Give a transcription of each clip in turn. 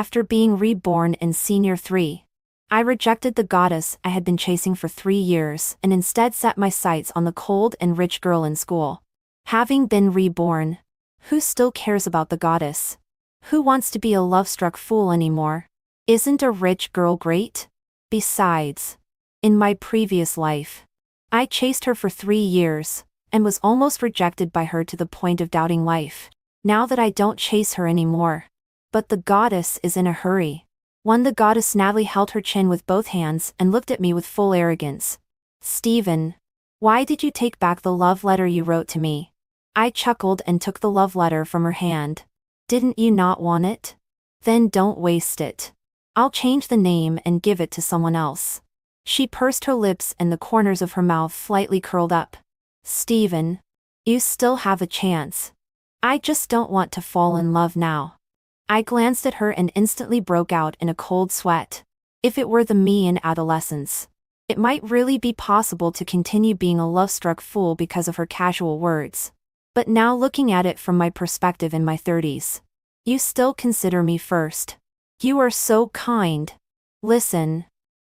After being reborn in Senior 3, I rejected the goddess I had been chasing for 3 years and instead set my sights on the cold and rich girl in school. Having been reborn, who still cares about the goddess? Who wants to be a love-struck fool anymore? Isn't a rich girl great? Besides, in my previous life, I chased her for 3 years and was almost rejected by her to the point of doubting life. Now that I don't chase her anymore. But the goddess is in a hurry. The goddess Natalie held her chin with both hands and looked at me with full arrogance. Stephen, why did you take back the love letter you wrote to me? I chuckled and took the love letter from her hand. Didn't you not want it? Then don't waste it. I'll change the name and give it to someone else. She pursed her lips and the corners of her mouth slightly curled up. Stephen, you still have a chance. I just don't want to fall in love now. I glanced at her and instantly broke out in a cold sweat. If it were the me in adolescence, it might really be possible to continue being a love-struck fool because of her casual words. But now looking at it from my perspective in my 30s, you still consider me first. You are so kind. Listen,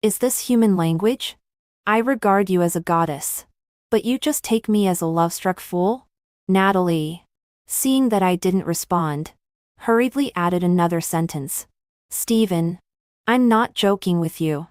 is this human language? I regard you as a goddess. But you just take me as a love-struck fool? Natalie, seeing that I didn't respond, hurriedly added another sentence. Stephen, I'm not joking with you.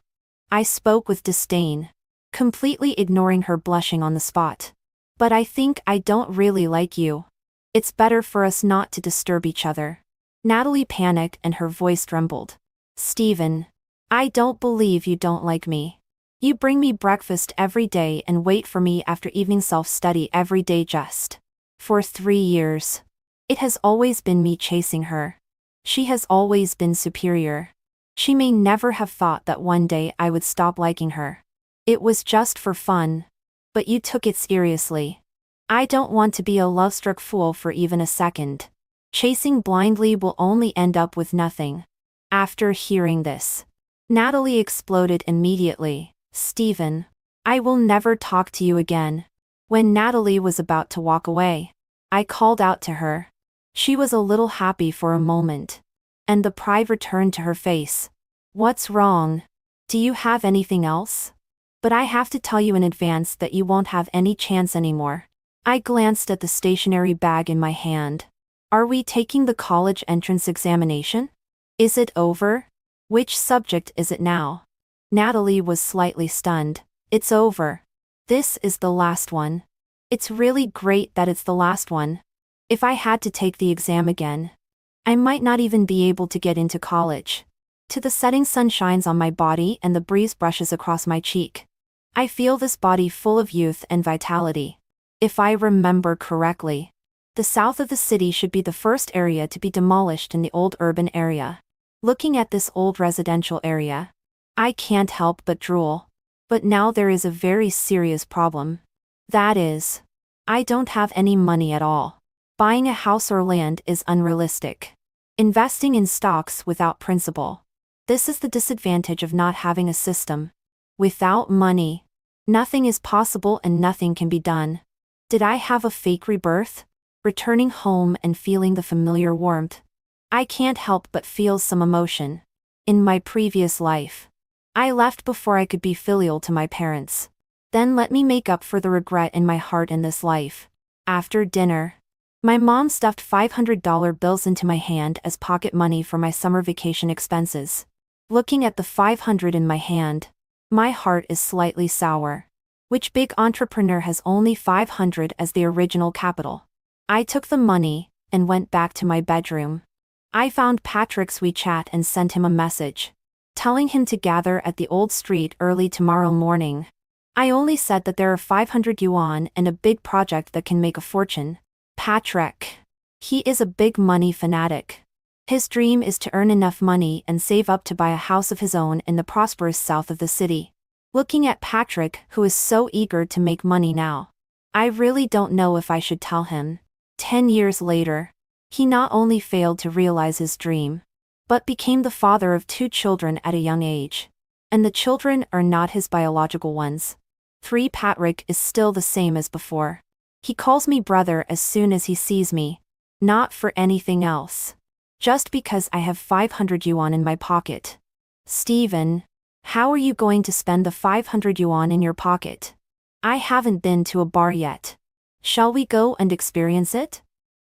I spoke with disdain, completely ignoring her blushing on the spot. But I think I don't really like you. It's better for us not to disturb each other. Natalie panicked and her voice trembled. Stephen, I don't believe you don't like me. You bring me breakfast every day and wait for me after evening self-study every day just. For 3 years. It has always been me chasing her. She has always been superior. She may never have thought that one day I would stop liking her. It was just for fun. But you took it seriously. I don't want to be a love-struck fool for even a second. Chasing blindly will only end up with nothing. After hearing this, Natalie exploded immediately. Stephen, I will never talk to you again. When Natalie was about to walk away, I called out to her. She was a little happy for a moment. And the pride returned to her face. What's wrong? Do you have anything else? But I have to tell you in advance that you won't have any chance anymore. I glanced at the stationery bag in my hand. Are we taking the college entrance examination? Is it over? Which subject is it now? Natalie was slightly stunned. It's over. This is the last one. It's really great that it's the last one. If I had to take the exam again, I might not even be able to get into college. To the setting sun shines on my body and the breeze brushes across my cheek. I feel this body full of youth and vitality. If I remember correctly, the south of the city should be the first area to be demolished in the old urban area. Looking at this old residential area, I can't help but drool. But now there is a very serious problem. That is, I don't have any money at all. Buying a house or land is unrealistic. Investing in stocks without principal. This is the disadvantage of not having a system. Without money, nothing is possible and nothing can be done. Did I have a fake rebirth? Returning home and feeling the familiar warmth. I can't help but feel some emotion. In my previous life, I left before I could be filial to my parents. Then let me make up for the regret in my heart in this life. After dinner, my mom stuffed $500 bills into my hand as pocket money for my summer vacation expenses. Looking at the $500 in my hand, my heart is slightly sour. Which big entrepreneur has only $500 as the original capital? I took the money and went back to my bedroom. I found Patrick's WeChat and sent him a message, telling him to gather at the old street early tomorrow morning. I only said that there are 500 yuan and a big project that can make a fortune. Patrick. He is a big money fanatic. His dream is to earn enough money and save up to buy a house of his own in the prosperous south of the city. Looking at Patrick, who is so eager to make money now, I really don't know if I should tell him. 10 years later, he not only failed to realize his dream, but became the father of 2 children at a young age. And the children are not his biological ones. 3 Patrick is still the same as before. He calls me brother as soon as he sees me. Not for anything else. Just because I have 500 yuan in my pocket. Steven, how are you going to spend the 500 yuan in your pocket? I haven't been to a bar yet. Shall we go and experience it?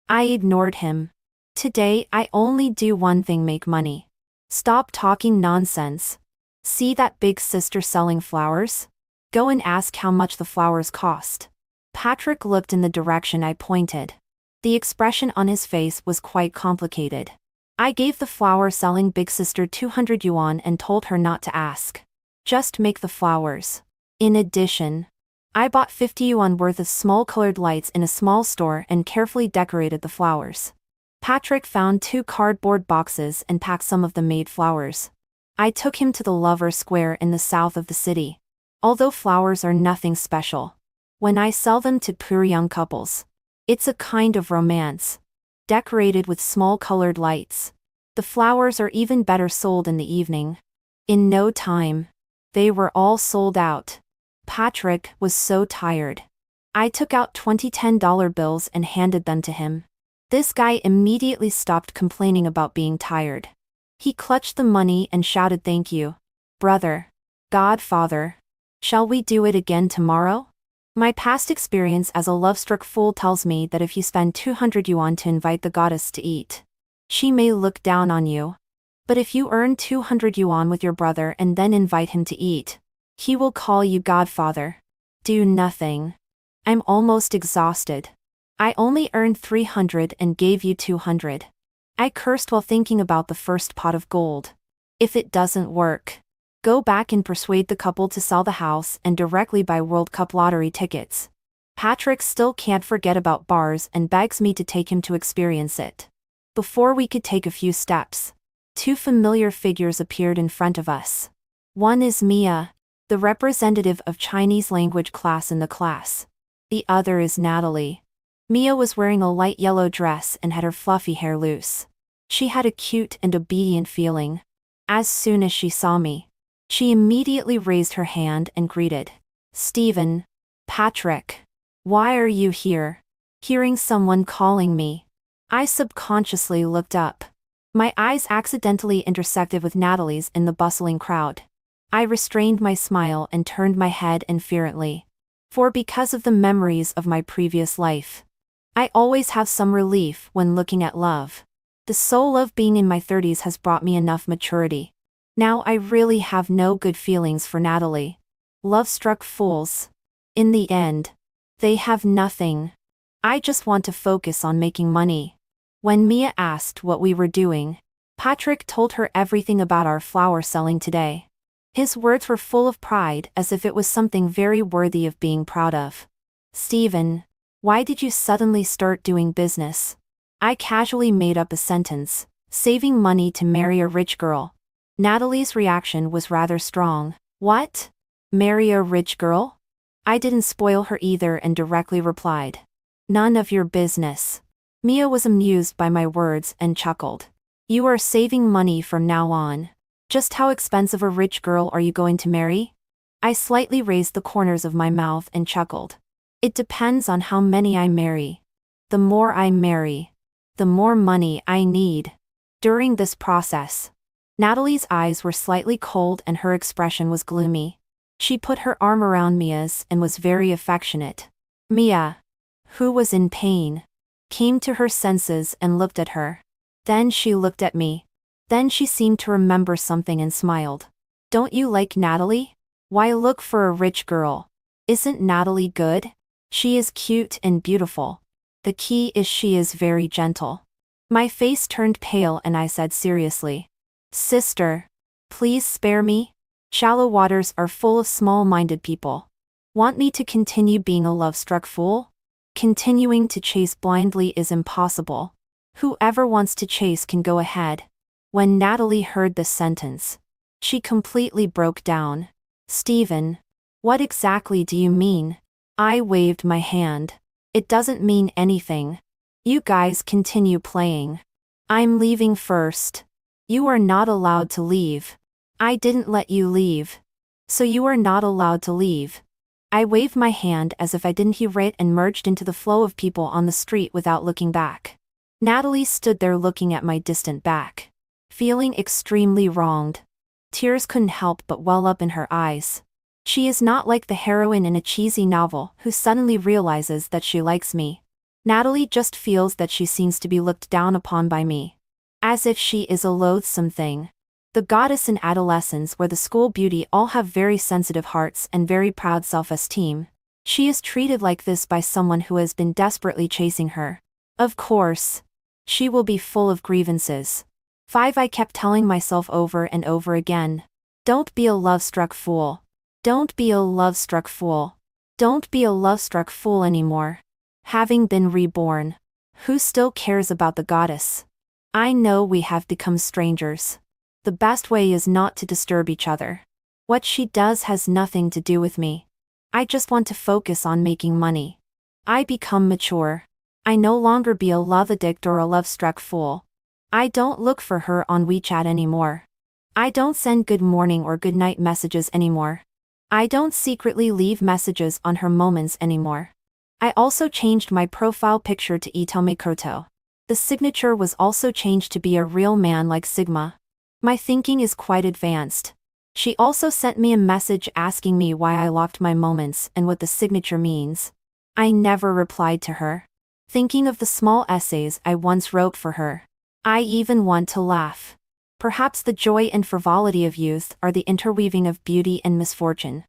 I ignored him. Today I only do one thing: make money. Stop talking nonsense. See that big sister selling flowers? Go and ask how much the flowers cost. Patrick looked in the direction I pointed. The expression on his face was quite complicated. I gave the flower-selling big sister 200 yuan and told her not to ask. Just make the flowers. In addition, I bought 50 yuan worth of small colored lights in a small store and carefully decorated the flowers. Patrick found 2 cardboard boxes and packed some of the made flowers. I took him to the Lover Square in the south of the city. Although flowers are nothing special, when I sell them to poor young couples, it's a kind of romance. Decorated with small colored lights. The flowers are even better sold in the evening. In no time, they were all sold out. Patrick was so tired. I took out 20 $10 bills and handed them to him. This guy immediately stopped complaining about being tired. He clutched the money and shouted, "Thank you, brother. Godfather. Shall we do it again tomorrow?" My past experience as a love-struck fool tells me that if you spend 200 yuan to invite the goddess to eat, she may look down on you. But if you earn 200 yuan with your brother and then invite him to eat, he will call you godfather. Do nothing. I'm almost exhausted. I only earned 300 and gave you 200. I cursed while thinking about the first pot of gold. If it doesn't work, go back and persuade the couple to sell the house and directly buy World Cup lottery tickets. Patrick still can't forget about bars and begs me to take him to experience it. Before we could take a few steps, 2 familiar figures appeared in front of us. One is Mia, the representative of Chinese language class in the class. The other is Natalie. Mia was wearing a light yellow dress and had her fluffy hair loose. She had a cute and obedient feeling. As soon as she saw me, she immediately raised her hand and greeted. "Steven, Patrick, why are you here?" Hearing someone calling me, I subconsciously looked up. My eyes accidentally intersected with Natalie's in the bustling crowd. I restrained my smile and turned my head inferently. For because of the memories of my previous life, I always have some relief when looking at love. The soul of being in my 30s has brought me enough maturity. Now I really have no good feelings for Natalie. Love-struck fools. In the end, they have nothing. I just want to focus on making money. When Mia asked what we were doing, Patrick told her everything about our flower selling today. His words were full of pride, as if it was something very worthy of being proud of. "Steven, why did you suddenly start doing business?" I casually made up a sentence, saving money to marry a rich girl. Natalie's reaction was rather strong. "What? Marry a rich girl?" I didn't spoil her either and directly replied, "None of your business." Mia was amused by my words and chuckled. "You are saving money from now on. Just how expensive a rich girl are you going to marry?" I slightly raised the corners of my mouth and chuckled. "It depends on how many I marry. The more I marry, the more money I need." During this process, Natalie's eyes were slightly cold and her expression was gloomy. She put her arm around Mia's and was very affectionate. Mia, who was in pain, came to her senses and looked at her. Then she looked at me. Then she seemed to remember something and smiled. "Don't you like Natalie? Why look for a rich girl? Isn't Natalie good? She is cute and beautiful. The key is she is very gentle." My face turned pale and I said seriously, "Sister, please spare me. Shallow waters are full of small-minded people. Want me to continue being a love-struck fool? Continuing to chase blindly is impossible. Whoever wants to chase can go ahead." When Natalie heard this sentence, she completely broke down. "Steven, what exactly do you mean?" I waved my hand. "It doesn't mean anything. You guys continue playing. I'm leaving first." "You are not allowed to leave. I didn't let you leave. So you are not allowed to leave." I waved my hand as if I didn't hear it and merged into the flow of people on the street without looking back. Natalie stood there looking at my distant back, feeling extremely wronged. Tears couldn't help but well up in her eyes. She is not like the heroine in a cheesy novel who suddenly realizes that she likes me. Natalie just feels that she seems to be looked down upon by me. As if she is a loathsome thing. The goddess in adolescence where the school beauty all have very sensitive hearts and very proud self-esteem. She is treated like this by someone who has been desperately chasing her. Of course. She will be full of grievances. 5. I kept telling myself over and over again. Don't be a love-struck fool. Don't be a love-struck fool. Don't be a love-struck fool anymore. Having been reborn. Who still cares about the goddess? I know we have become strangers. The best way is not to disturb each other. What she does has nothing to do with me. I just want to focus on making money. I become mature. I no longer be a love addict or a love-struck fool. I don't look for her on WeChat anymore. I don't send good morning or good night messages anymore. I don't secretly leave messages on her moments anymore. I also changed my profile picture to Itome Koto. The signature was also changed to be a real man like Sigma. My thinking is quite advanced. She also sent me a message asking me why I locked my moments and what the signature means. I never replied to her. Thinking of the small essays I once wrote for her. I even want to laugh. Perhaps the joy and frivolity of youth are the interweaving of beauty and misfortune.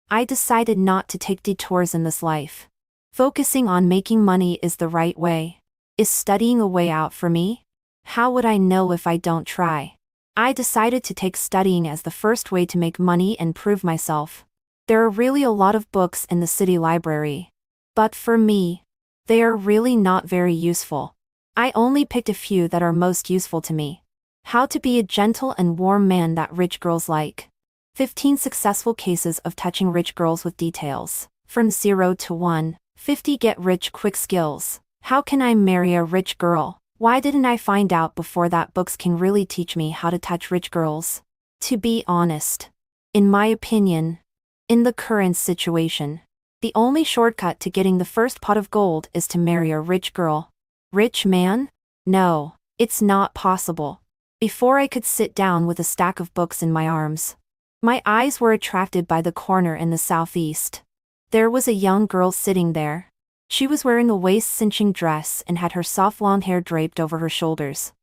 I decided not to take detours in this life. Focusing on making money is the right way. Is studying a way out for me? How would I know if I don't try? I decided to take studying as the first way to make money and prove myself. There are really a lot of books in the city library. But for me, they are really not very useful. I only picked a few that are most useful to me. How to be a gentle and warm man that rich girls like. 15 successful cases of touching rich girls with details. From 0 to 1. 50 get rich quick skills. How can I marry a rich girl? Why didn't I find out before that books can really teach me how to touch rich girls? To be honest. In my opinion. In the current situation. The only shortcut to getting the first pot of gold is to marry a rich girl. Rich man? No, it's not possible. Before I could sit down with a stack of books in my arms. My eyes were attracted by the corner in the southeast. There was a young girl sitting there. She was wearing a waist-cinching dress and had her soft blonde hair draped over her shoulders.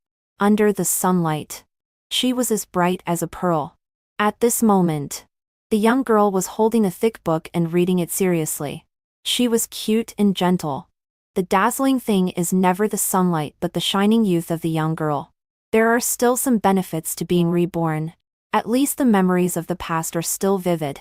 Under the sunlight. She was as bright as a pearl. At this moment. The young girl was holding a thick book and reading it seriously. She was cute and gentle. The dazzling thing is never the sunlight but the shining youth of the young girl. There are still some benefits to being reborn. At least the memories of the past are still vivid.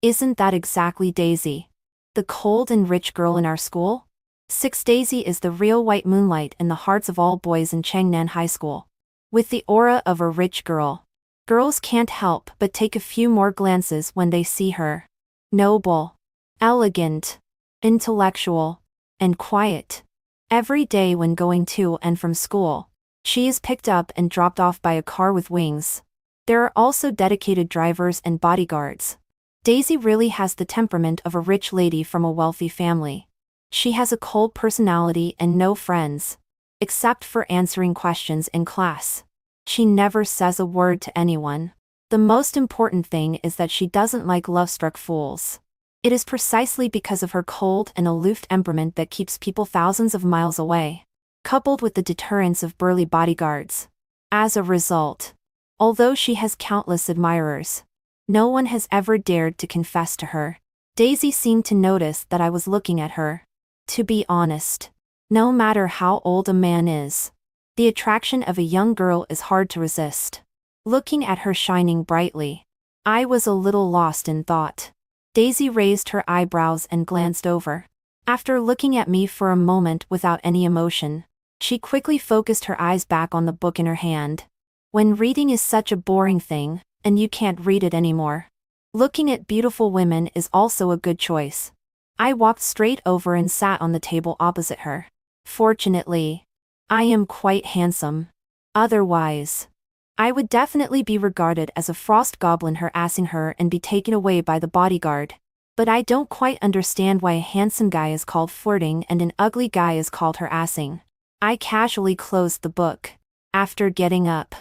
Isn't that exactly Daisy? The cold and rich girl in our school? 6. Daisy is the real white moonlight in the hearts of all boys in Changnan High School. With the aura of a rich girl. Girls can't help but take a few more glances when they see her. Noble. Elegant. Intellectual. And quiet. Every day when going to and from school, she is picked up and dropped off by a car with wings. There are also dedicated drivers and bodyguards. Daisy really has the temperament of a rich lady from a wealthy family. She has a cold personality and no friends. Except for answering questions in class. She never says a word to anyone. The most important thing is that she doesn't like love-struck fools. It is precisely because of her cold and aloof temperament that keeps people thousands of miles away. Coupled with the deterrence of burly bodyguards. As a result, although she has countless admirers, no one has ever dared to confess to her. Daisy seemed to notice that I was looking at her. To be honest, no matter how old a man is, the attraction of a young girl is hard to resist. Looking at her shining brightly, I was a little lost in thought. Daisy raised her eyebrows and glanced over. After looking at me for a moment without any emotion, she quickly focused her eyes back on the book in her hand. When reading is such a boring thing, and you can't read it anymore, looking at beautiful women is also a good choice. I walked straight over and sat on the table opposite her. Fortunately, I am quite handsome. Otherwise, I would definitely be regarded as a frost goblin harassing her and be taken away by the bodyguard. But I don't quite understand why a handsome guy is called flirting and an ugly guy is called harassing. I casually closed the book. After getting up,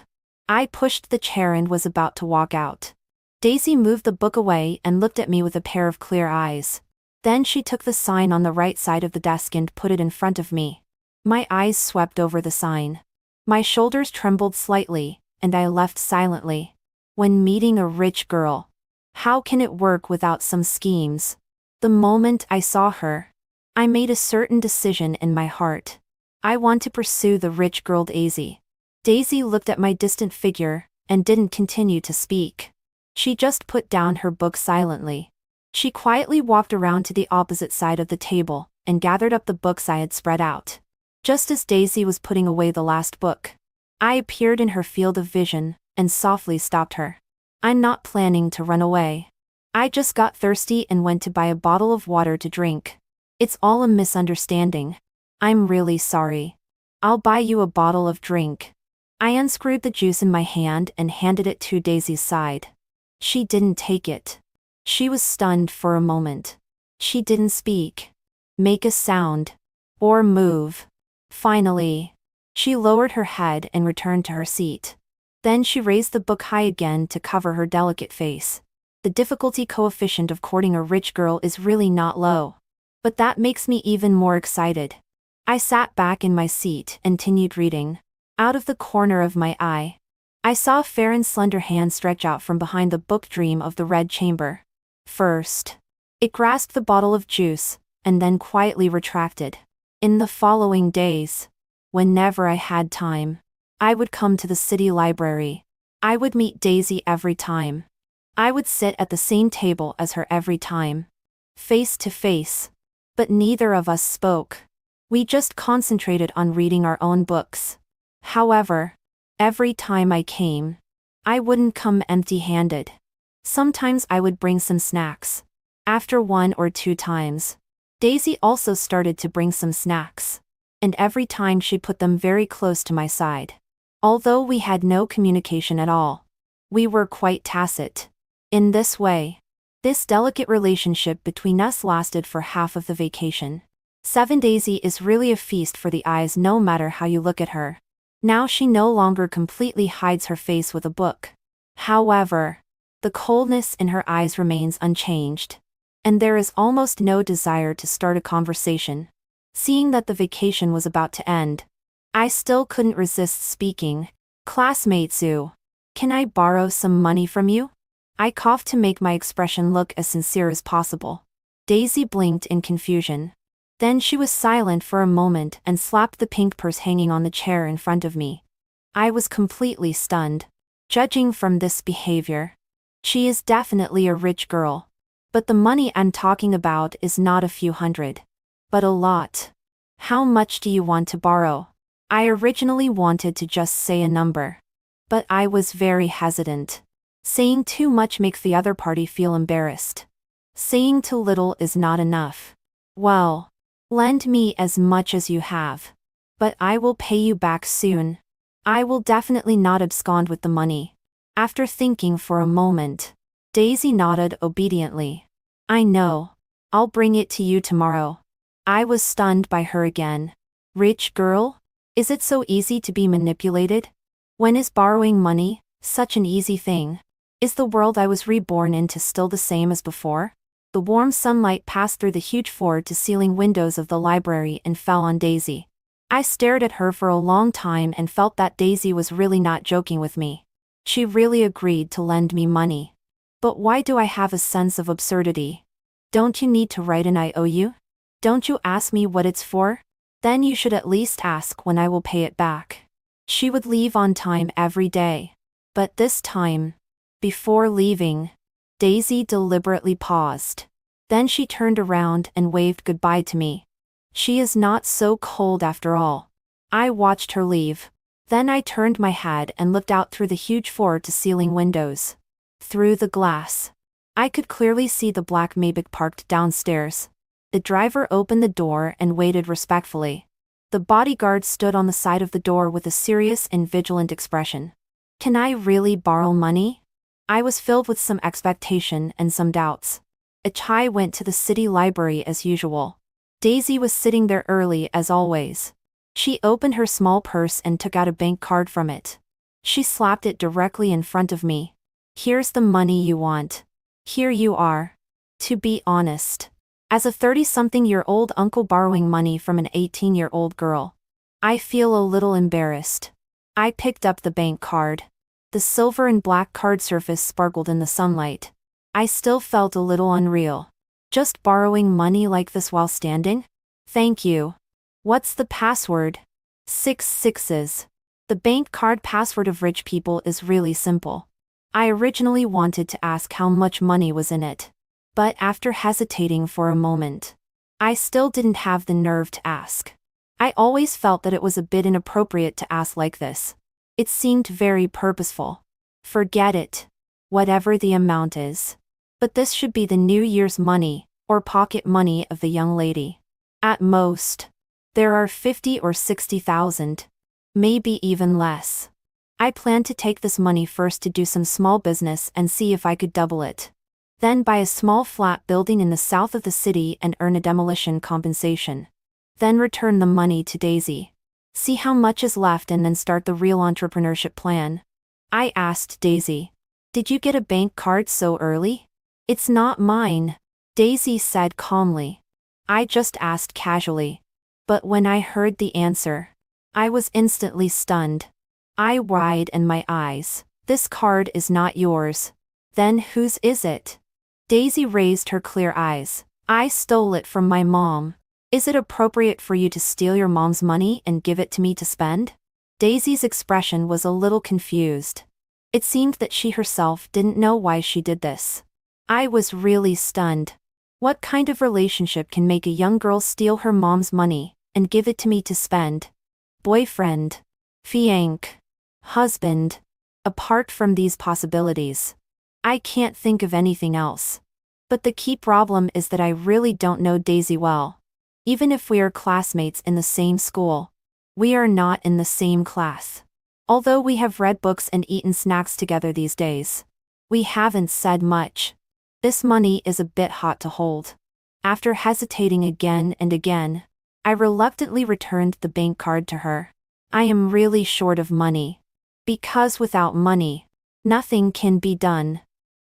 I pushed the chair and was about to walk out. Daisy moved the book away and looked at me with a pair of clear eyes. Then she took the sign on the right side of the desk and put it in front of me. My eyes swept over the sign. My shoulders trembled slightly, and I left silently. When meeting a rich girl. How can it work without some schemes? The moment I saw her, I made a certain decision in my heart. I want to pursue the rich girl Daisy. Daisy looked at my distant figure, and didn't continue to speak. She just put down her book silently. She quietly walked around to the opposite side of the table, and gathered up the books I had spread out. Just as Daisy was putting away the last book, I appeared in her field of vision, and softly stopped her. I'm not planning to run away. I just got thirsty and went to buy a bottle of water to drink. It's all a misunderstanding. I'm really sorry. I'll buy you a bottle of drink. I unscrewed the juice in my hand and handed it to Daisy's side. She didn't take it. She was stunned for a moment. She didn't speak, make a sound, or move. Finally, she lowered her head and returned to her seat. Then she raised the book high again to cover her delicate face. The difficulty coefficient of courting a rich girl is really not low. But that makes me even more excited. I sat back in my seat and continued reading. Out of the corner of my eye, I saw a fair and slender hand stretch out from behind the book Dream of the Red Chamber. First, it grasped the bottle of juice, and then quietly retracted. In the following days, whenever I had time, I would come to the city library. I would meet Daisy every time. I would sit at the same table as her every time. Face to face. But neither of us spoke. We just concentrated on reading our own books. However, every time I came, I wouldn't come empty-handed. Sometimes I would bring some snacks. After 1 or 2 times, Daisy also started to bring some snacks. And every time she put them very close to my side. Although we had no communication at all, we were quite tacit. In this way, this delicate relationship between us lasted for half of the vacation. 7 Daisy is really a feast for the eyes no matter how you look at her. Now she no longer completely hides her face with a book. However, the coldness in her eyes remains unchanged. And there is almost no desire to start a conversation. Seeing that the vacation was about to end, I still couldn't resist speaking. Classmate Sue, can I borrow some money from you? I coughed to make my expression look as sincere as possible. Daisy blinked in confusion. Then she was silent for a moment and slapped the pink purse hanging on the chair in front of me. I was completely stunned. Judging from this behavior, she is definitely a rich girl. But the money I'm talking about is not a few hundred, but a lot. How much do you want to borrow? I originally wanted to just say a number, but I was very hesitant. Saying too much makes the other party feel embarrassed. Saying too little is not enough. Well, lend me as much as you have. But I will pay you back soon. I will definitely not abscond with the money. After thinking for a moment, Daisy nodded obediently. I know. I'll bring it to you tomorrow. I was stunned by her again. Rich girl? Is it so easy to be manipulated? When is borrowing money such an easy thing? Is the world I was reborn into still the same as before? The warm sunlight passed through the huge floor-to-ceiling windows of the library and fell on Daisy. I stared at her for a long time and felt that Daisy was really not joking with me. She really agreed to lend me money. But why do I have a sense of absurdity? Don't you need to write an IOU? Don't you ask me what it's for? Then you should at least ask when I will pay it back. She would leave on time every day. But this time, before leaving, Daisy deliberately paused. Then she turned around and waved goodbye to me. She is not so cold after all. I watched her leave. Then I turned my head and looked out through the huge floor-to-ceiling windows. Through the glass, I could clearly see the black Maybach parked downstairs. The driver opened the door and waited respectfully. The bodyguard stood on the side of the door with a serious and vigilant expression. Can I really borrow money? I was filled with some expectation and some doubts. Achai went to the city library as usual. Daisy was sitting there early as always. She opened her small purse and took out a bank card from it. She slapped it directly in front of me. Here's the money you want. Here you are. To be honest, as a 30-something-year-old uncle borrowing money from an 18-year-old girl, I feel a little embarrassed. I picked up the bank card. The silver and black card surface sparkled in the sunlight. I still felt a little unreal. Just borrowing money like this while standing? Thank you. What's the password? 6 sixes. The bank card password of rich people is really simple. I originally wanted to ask how much money was in it. But after hesitating for a moment, I still didn't have the nerve to ask. I always felt that it was a bit inappropriate to ask like this. It seemed very purposeful. Forget it. Whatever the amount is. But this should be the New Year's money, or pocket money of the young lady. At most. There are 50 or 60,000. Maybe even less. I planned to take this money first to do some small business and see if I could double it. Then buy a small flat building in the south of the city and earn a demolition compensation. Then return the money to Daisy. See how much is left and then start the real entrepreneurship plan. I asked Daisy. Did you get a bank card so early? It's not mine, Daisy said calmly. I just asked casually. But when I heard the answer, I was instantly stunned. I widened in my eyes. This card is not yours. Then whose is it? Daisy raised her clear eyes. I stole it from my mom. Is it appropriate for you to steal your mom's money and give it to me to spend? Daisy's expression was a little confused. It seemed that she herself didn't know why she did this. I was really stunned. What kind of relationship can make a young girl steal her mom's money and give it to me to spend? Boyfriend. Fiancé. Husband. Apart from these possibilities, I can't think of anything else. But the key problem is that I really don't know Daisy well. Even if we are classmates in the same school, we are not in the same class. Although we have read books and eaten snacks together these days, we haven't said much. This money is a bit hot to hold. After hesitating again and again, I reluctantly returned the bank card to her. I am really short of money. Because without money, nothing can be done.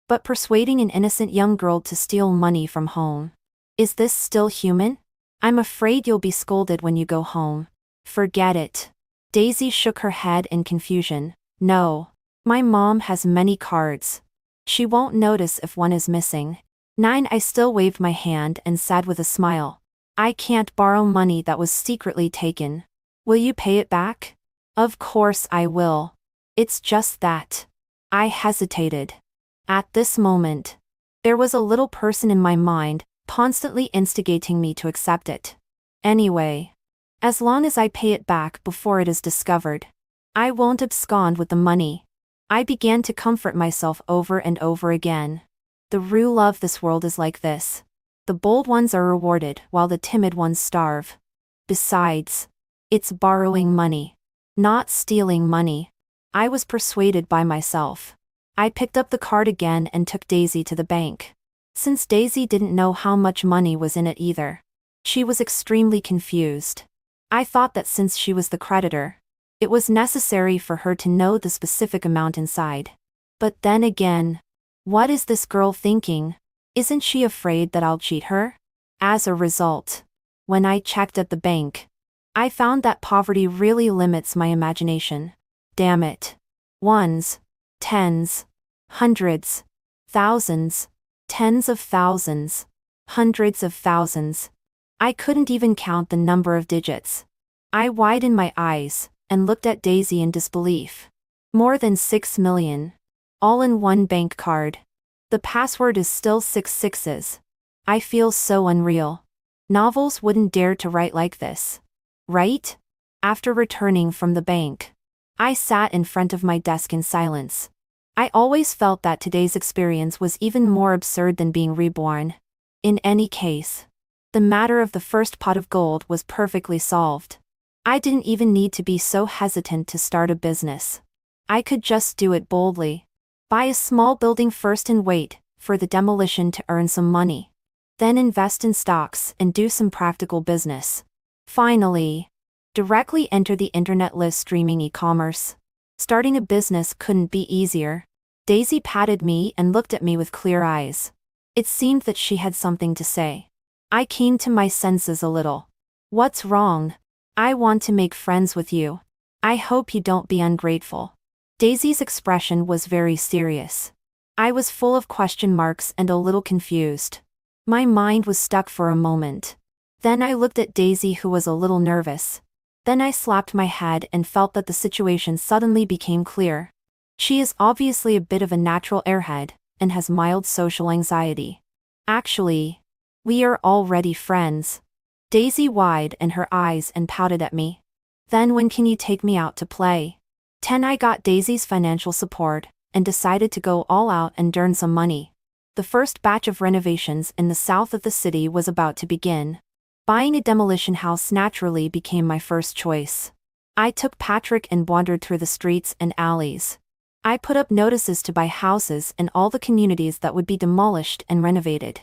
But persuading an innocent young girl to steal money from home. Is this still human? I'm afraid you'll be scolded when you go home. Forget it. Daisy shook her head in confusion. No. My mom has many cards. She won't notice if one is missing. 9. I still waved my hand and said with a smile. I can't borrow money that was secretly taken. Will you pay it back? Of course I will. It's just that. I hesitated. At this moment, there was a little person in my mind, constantly instigating me to accept it. Anyway, as long as I pay it back before it is discovered, I won't abscond with the money. I began to comfort myself over and over again. The rule of this world is like this. The bold ones are rewarded while the timid ones starve. Besides, it's borrowing money, not stealing money. I was persuaded by myself. I picked up the card again and took Daisy to the bank. Since Daisy didn't know how much money was in it either, she was extremely confused. I thought that since she was the creditor, it was necessary for her to know the specific amount inside. But then again, what is this girl thinking? Isn't she afraid that I'll cheat her? As a result, when I checked at the bank, I found that poverty really limits my imagination. Damn it. Ones. Tens. Hundreds. Thousands. Tens of thousands. Hundreds of thousands. I couldn't even count the number of digits. I widened my eyes and looked at Daisy in disbelief. More than 6 million. All in one bank card. The password is still 6 sixes. I feel so unreal. Novels wouldn't dare to write like this. Right? After returning from the bank, I sat in front of my desk in silence. I always felt that today's experience was even more absurd than being reborn. In any case, the matter of the first pot of gold was perfectly solved. I didn't even need to be so hesitant to start a business. I could just do it boldly. Buy a small building first and wait for the demolition to earn some money. Then invest in stocks and do some practical business. Finally, Directly enter the internet list streaming e-commerce. Starting a business couldn't be easier. Daisy patted me and looked at me with clear eyes. It seemed that she had something to say. I came to my senses a little. What's wrong? I want to make friends with you. I hope you don't be ungrateful. Daisy's expression was very serious. I was full of question marks and a little confused. My mind was stuck for a moment. Then I looked at Daisy, who was a little nervous. Then I slapped my head and felt that the situation suddenly became clear. She is obviously a bit of a natural airhead, and has mild social anxiety. Actually, we are already friends. Daisy widened and her eyes and pouted at me. Then when can you take me out to play? 10 I got Daisy's financial support, and decided to go all out and earn some money. The first batch of renovations in the south of the city was about to begin. Buying a demolition house naturally became my first choice. I took Patrick and wandered through the streets and alleys. I put up notices to buy houses in all the communities that would be demolished and renovated.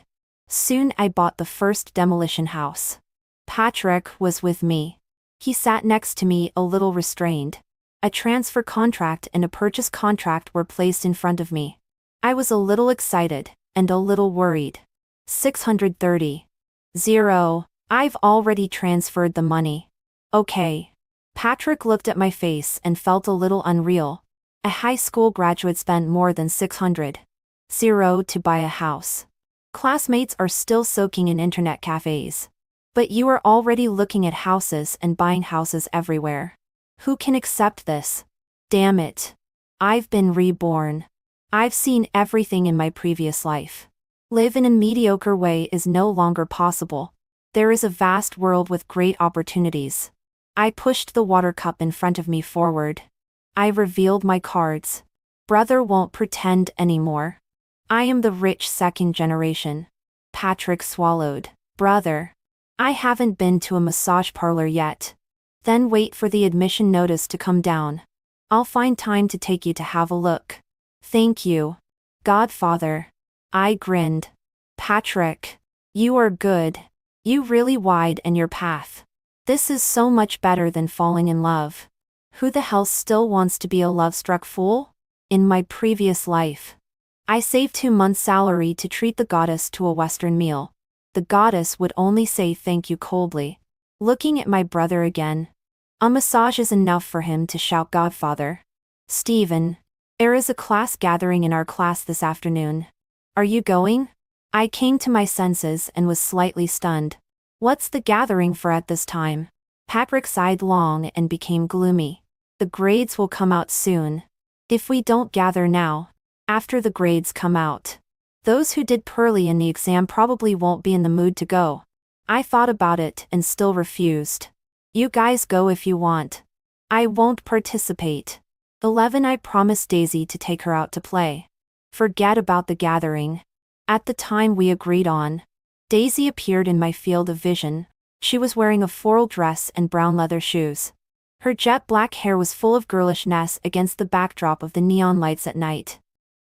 Soon I bought the first demolition house. Patrick was with me. He sat next to me, a little restrained. A transfer contract and a purchase contract were placed in front of me. I was a little excited, and a little worried. 630. 0. I've already transferred the money. Okay. Patrick looked at my face and felt a little unreal. A high school graduate spent more than 600. 0 to buy a house. Classmates are still soaking in internet cafes. But you are already looking at houses and buying houses everywhere. Who can accept this? Damn it. I've been reborn. I've seen everything in my previous life. Live in a mediocre way is no longer possible. There is a vast world with great opportunities. I pushed the water cup in front of me forward. I revealed my cards. Brother won't pretend anymore. I am the rich second generation. Patrick swallowed. Brother. I haven't been to a massage parlor yet. Then wait for the admission notice to come down. I'll find time to take you to have a look. Thank you. Godfather. I grinned. Patrick. You are good. You really widened your path. This is so much better than falling in love. Who the hell still wants to be a love-struck fool? In my previous life, I saved 2 months' salary to treat the goddess to a Western meal. The goddess would only say thank you coldly. Looking at my brother again. A massage is enough for him to shout Godfather. Stephen. There is a class gathering in our class this afternoon. Are you going? I came to my senses and was slightly stunned. What's the gathering for at this time? Patrick sighed long and became gloomy. The grades will come out soon. If we don't gather now, after the grades come out, those who did poorly in the exam probably won't be in the mood to go. I thought about it and still refused. You guys go if you want. I won't participate. 11 I promised Daisy to take her out to play. Forget about the gathering. At the time we agreed on, Daisy appeared in my field of vision. She was wearing a floral dress and brown leather shoes. Her jet black hair was full of girlishness against the backdrop of the neon lights at night.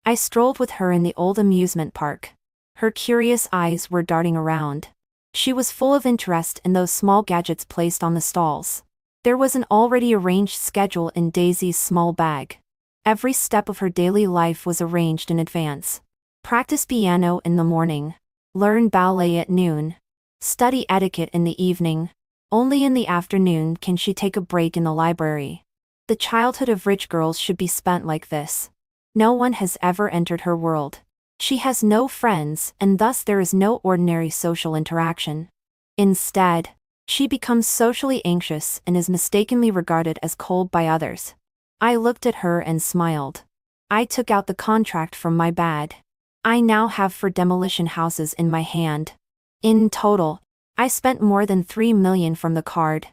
I strolled with her in the old amusement park. Her curious eyes were darting around. She was full of interest in those small gadgets placed on the stalls. There was an already arranged schedule in Daisy's small bag. Every step of her daily life was arranged in advance. Practice piano in the morning. Learn ballet at noon. Study etiquette in the evening. Only in the afternoon can she take a break in the library. The childhood of rich girls should be spent like this. No one has ever entered her world. She has no friends, and thus there is no ordinary social interaction. Instead, she becomes socially anxious and is mistakenly regarded as cold by others. I looked at her and smiled. I took out the contract from my bag. I now have 4 demolition houses in my hand. In total, I spent more than 3 million from the card.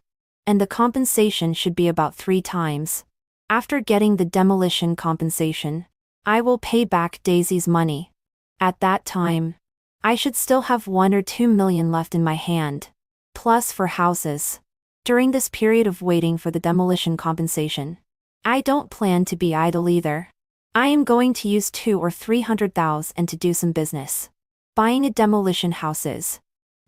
And the compensation should be about 3 times. After getting the demolition compensation, I will pay back Daisy's money. At that time, I should still have 1 or 2 million left in my hand. Plus for houses. During this period of waiting for the demolition compensation, I don't plan to be idle either. I am going to use 2 or 300,000 to do some business. Buying a demolition house is,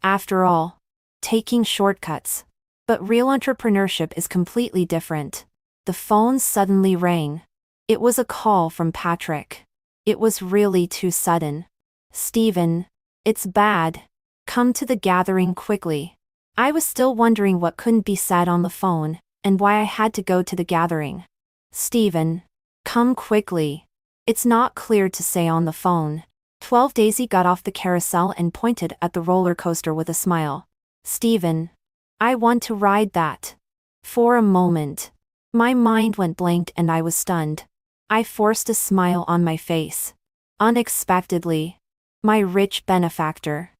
after all, taking shortcuts. But real entrepreneurship is completely different. The phone suddenly rang. It was a call from Patrick. It was really too sudden. "Steven, it's bad. Come to the gathering quickly." I was still wondering what couldn't be said on the phone, and why I had to go to the gathering. "Steven, come quickly. It's not clear to say on the phone." 12 Daisy got off the carousel and pointed at the roller coaster with a smile. "Steven, I want to ride that." For a moment, my mind went blank and I was stunned. I forced a smile on my face. Unexpectedly, my rich benefactor,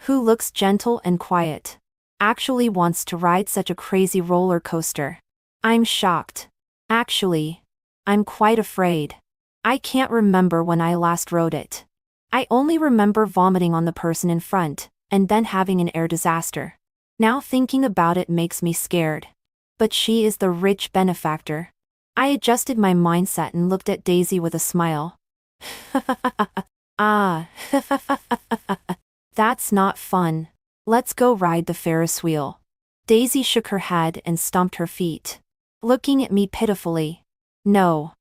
who looks gentle and quiet, actually wants to ride such a crazy roller coaster. I'm shocked. Actually, I'm quite afraid. I can't remember when I last rode it. I only remember vomiting on the person in front, and then having an air disaster. Now thinking about it makes me scared. But she is the rich benefactor. I adjusted my mindset and looked at Daisy with a smile. "Ah, that's not fun. Let's go ride the Ferris wheel." Daisy shook her head and stomped her feet, looking at me pitifully. No,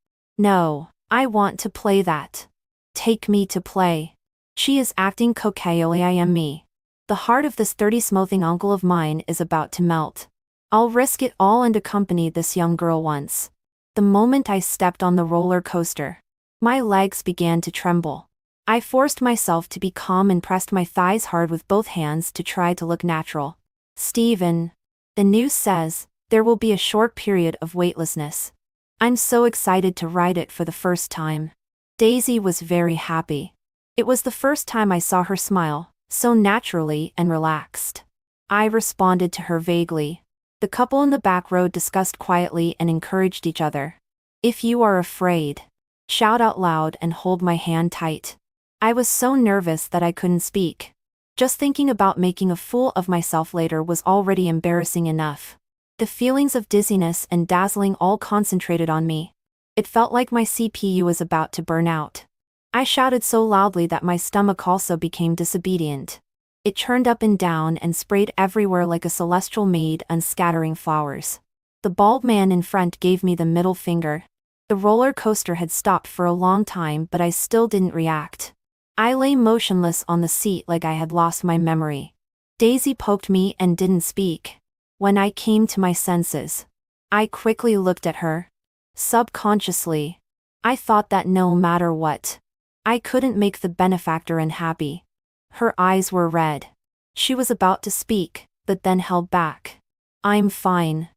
I want to play that. Take me to play." She is acting coquettely. I am me. The heart of this 30-something uncle of mine is about to melt. I'll risk it all and accompany this young girl once. The moment I stepped on the roller coaster, my legs began to tremble. I forced myself to be calm and pressed my thighs hard with both hands to try to look natural. "Steven, the news says there will be a short period of weightlessness. I'm so excited to ride it for the first time." Daisy was very happy. It was the first time I saw her smile, so naturally and relaxed. I responded to her vaguely. The couple in the back row discussed quietly and encouraged each other. "If you are afraid, shout out loud and hold my hand tight." I was so nervous that I couldn't speak. Just thinking about making a fool of myself later was already embarrassing enough. The feelings of dizziness and dazzling all concentrated on me. It felt like my CPU was about to burn out. I shouted so loudly that my stomach also became disobedient. It churned up and down and sprayed everywhere like a celestial maid unscattering flowers. The bald man in front gave me the middle finger. The roller coaster had stopped for a long time, but I still didn't react. I lay motionless on the seat like I had lost my memory. Daisy poked me and didn't speak. When I came to my senses, I quickly looked at her. Subconsciously, I thought that no matter what, I couldn't make the benefactor unhappy. Her eyes were red. She was about to speak, but then held back. "I'm fine.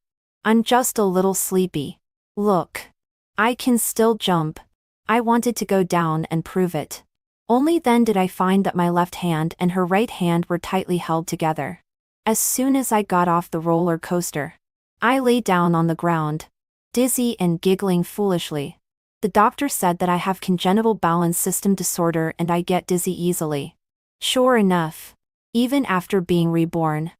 I'm just a little sleepy. Look, I can still jump." I wanted to go down and prove it. Only then did I find that my left hand and her right hand were tightly held together. As soon as I got off the roller coaster, I lay down on the ground, dizzy and giggling foolishly. The doctor said that I have congenital balance system disorder and I get dizzy easily. Sure enough, even after being reborn,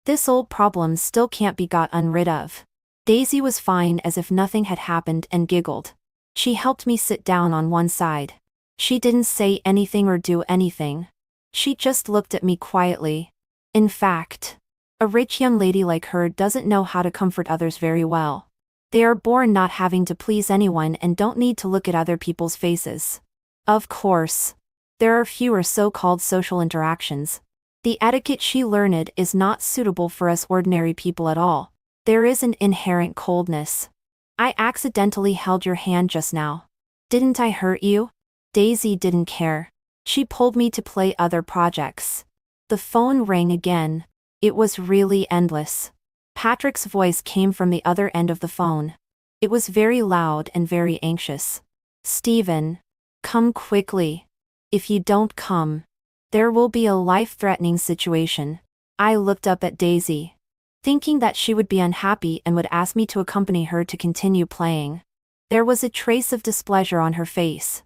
this old problem still can't be got rid of. Daisy was fine as if nothing had happened and giggled. She helped me sit down on one side. She didn't say anything or do anything. She just looked at me quietly. In fact, a rich young lady like her doesn't know how to comfort others very well. They are born not having to please anyone and don't need to look at other people's faces. Of course, there are fewer so-called social interactions. The etiquette she learned is not suitable for us ordinary people at all. There is an inherent coldness. "I accidentally held your hand just now. Didn't I hurt you?" Daisy didn't care. She pulled me to play other projects. The phone rang again. It was really endless. Patrick's voice came from the other end of the phone. It was very loud and very anxious. "Steven, come quickly. If you don't come, there will be a life-threatening situation." I looked up at Daisy, thinking that she would be unhappy and would ask me to accompany her to continue playing. There was a trace of displeasure on her face.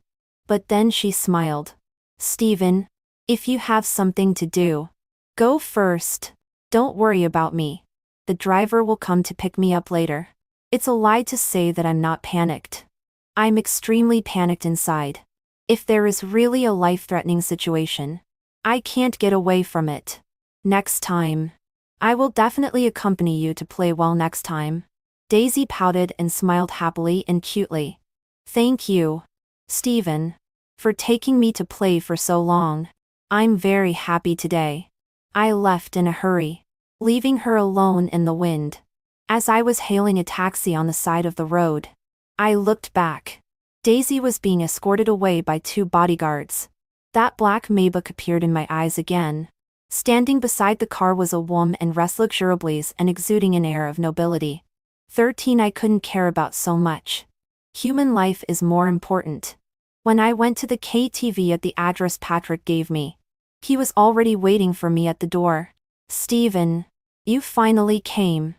But then she smiled. "Steven, if you have something to do, go first. Don't worry about me. The driver will come to pick me up later." It's a lie to say that I'm not panicked. I'm extremely panicked inside. If there is really a life-threatening situation, I can't get away from it. Next time, I will definitely accompany you to play well next time. Daisy pouted and smiled happily and cutely. Thank you, Stephen, for taking me to play for so long. I'm very happy today. I left in a hurry, leaving her alone in the wind. As I was hailing a taxi on the side of the road, I looked back. Daisy was being escorted away by 2 bodyguards. That black Maybach appeared in my eyes again. Standing beside the car was a woman in dress luxuriously and exuding an air of nobility. 13 I couldn't care about so much. Human life is more important. When I went to the KTV at the address Patrick gave me, he was already waiting for me at the door. Stephen, you finally came.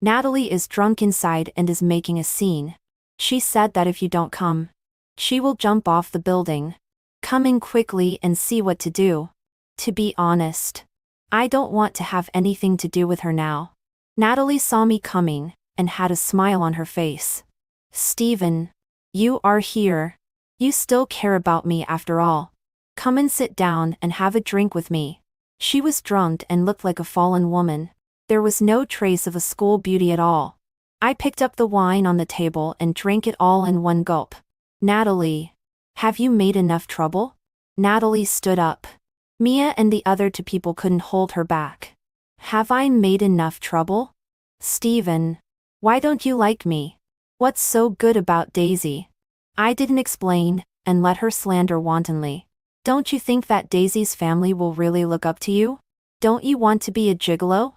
Natalie is drunk inside and is making a scene. She said that if you don't come, she will jump off the building. Come in quickly and see what to do. To be honest, I don't want to have anything to do with her now. Natalie saw me coming and had a smile on her face. Stephen, you are here. You still care about me after all. Come and sit down and have a drink with me. She was drunk and looked like a fallen woman. There was no trace of a school beauty at all. I picked up the wine on the table and drank it all in one gulp. Natalie, have you made enough trouble? Natalie stood up. Mia and the other 2 people couldn't hold her back. Have I made enough trouble? Stephen, why don't you like me? What's so good about Daisy? I didn't explain, and let her slander wantonly. Don't you think that Daisy's family will really look up to you? Don't you want to be a gigolo?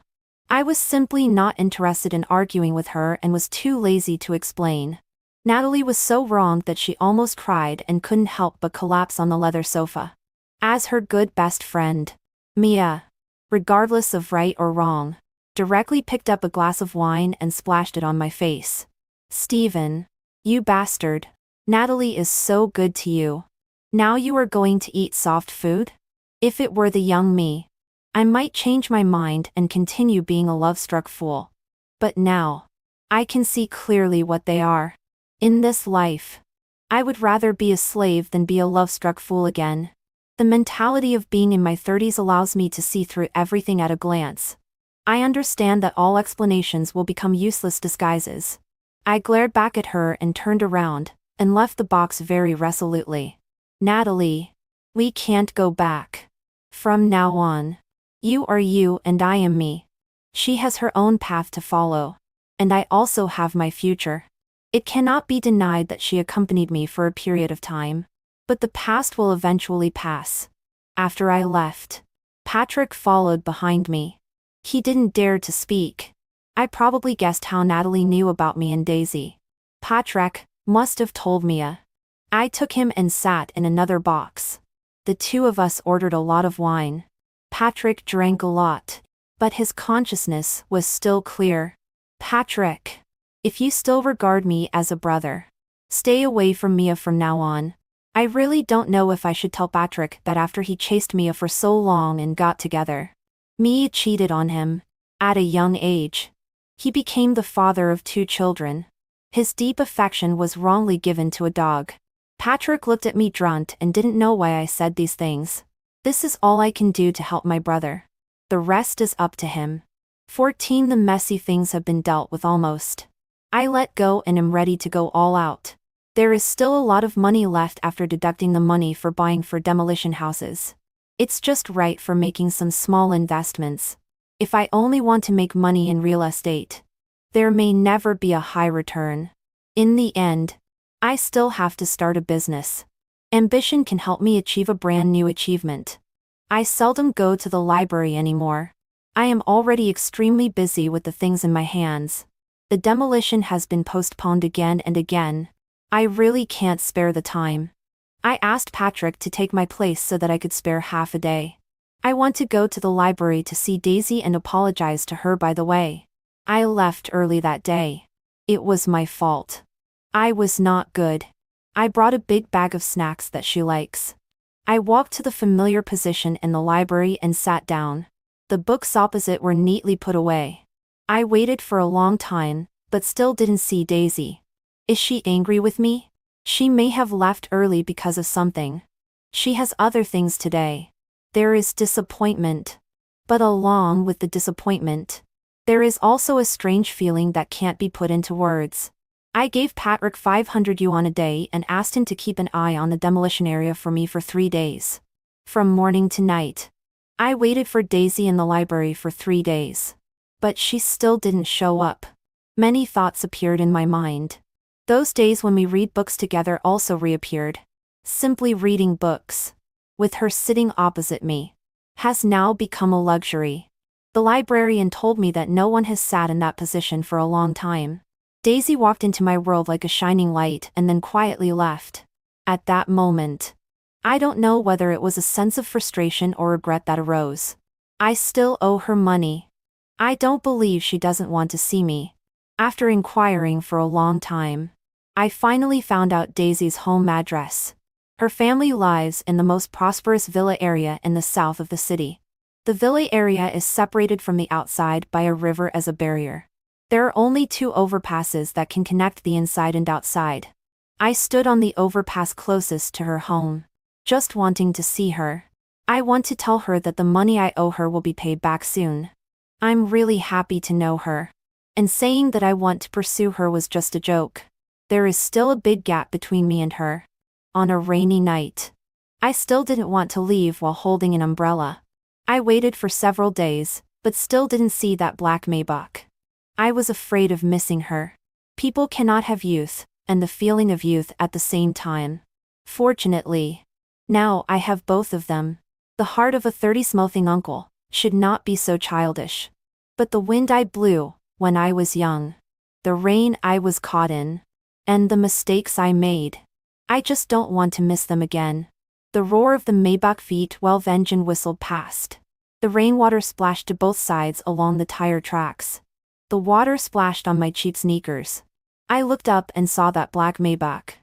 I was simply not interested in arguing with her and was too lazy to explain. Natalie was so wrong that she almost cried and couldn't help but collapse on the leather sofa. As her good best friend, Mia, regardless of right or wrong, directly picked up a glass of wine and splashed it on my face. Stephen, you bastard. Natalie is so good to you. Now you are going to eat soft food? If it were the young me, I might change my mind and continue being a love-struck fool. But now, I can see clearly what they are. In this life, I would rather be a slave than be a love-struck fool again. The mentality of being in my 30s allows me to see through everything at a glance. I understand that all explanations will become useless disguises. I glared back at her and turned around, and left the box very resolutely. Natalie, we can't go back. From now on, you are you and I am me. She has her own path to follow. And I also have my future. It cannot be denied that she accompanied me for a period of time. But the past will eventually pass. After I left, Patrick followed behind me. He didn't dare to speak. I probably guessed how Natalie knew about me and Daisy. Patrick must have told Mia. I took him and sat in another box. The 2 of us ordered a lot of wine. Patrick drank a lot, but his consciousness was still clear. Patrick, if you still regard me as a brother, stay away from Mia from now on. I really don't know if I should tell Patrick that after he chased Mia for so long and got together, Mia cheated on him. At a young age, he became the father of 2 children. His deep affection was wrongly given to a dog. Patrick looked at me drunk and didn't know why I said these things. This is all I can do to help my brother. The rest is up to him. 14 The messy things have been dealt with almost. I let go and am ready to go all out. There is still a lot of money left after deducting the money for buying for demolition houses. It's just right for making some small investments. If I only want to make money in real estate, there may never be a high return. In the end, I still have to start a business. Ambition can help me achieve a brand new achievement. I seldom go to the library anymore. I am already extremely busy with the things in my hands. The demolition has been postponed again and again. I really can't spare the time. I asked Patrick to take my place so that I could spare half a day. I want to go to the library to see Daisy and apologize to her by the way. I left early that day. It was my fault. I was not good. I brought a big bag of snacks that she likes. I walked to the familiar position in the library and sat down. The books opposite were neatly put away. I waited for a long time, but still didn't see Daisy. Is she angry with me? She may have left early because of something. She has other things today. There is disappointment. But along with the disappointment, there is also a strange feeling that can't be put into words. I gave Patrick 500 yuan a day and asked him to keep an eye on the demolition area for me for 3 days. From morning to night. I waited for Daisy in the library for 3 days. But she still didn't show up. Many thoughts appeared in my mind. Those days when we read books together also reappeared. Simply reading books, with her sitting opposite me, has now become a luxury. The librarian told me that no one has sat in that position for a long time. Daisy walked into my world like a shining light and then quietly left. At that moment, I don't know whether it was a sense of frustration or regret that arose. I still owe her money. I don't believe she doesn't want to see me. After inquiring for a long time, I finally found out Daisy's home address. Her family lives in the most prosperous villa area in the south of the city. The villa area is separated from the outside by a river as a barrier. There are only 2 overpasses that can connect the inside and outside. I stood on the overpass closest to her home, just wanting to see her. I want to tell her that the money I owe her will be paid back soon. I'm really happy to know her. And saying that I want to pursue her was just a joke. There is still a big gap between me and her. On a rainy night, I still didn't want to leave while holding an umbrella. I waited for several days, but still didn't see that black Maybach. I was afraid of missing her. People cannot have youth, and the feeling of youth at the same time. Fortunately, now I have both of them. The heart of a 30-something uncle should not be so childish. But the wind I blew when I was young, the rain I was caught in, and the mistakes I made, I just don't want to miss them again. The roar of the Maybach V12 engine whistled past. The rainwater splashed to both sides along the tire tracks. The water splashed on my cheap sneakers. I looked up and saw that black Maybach.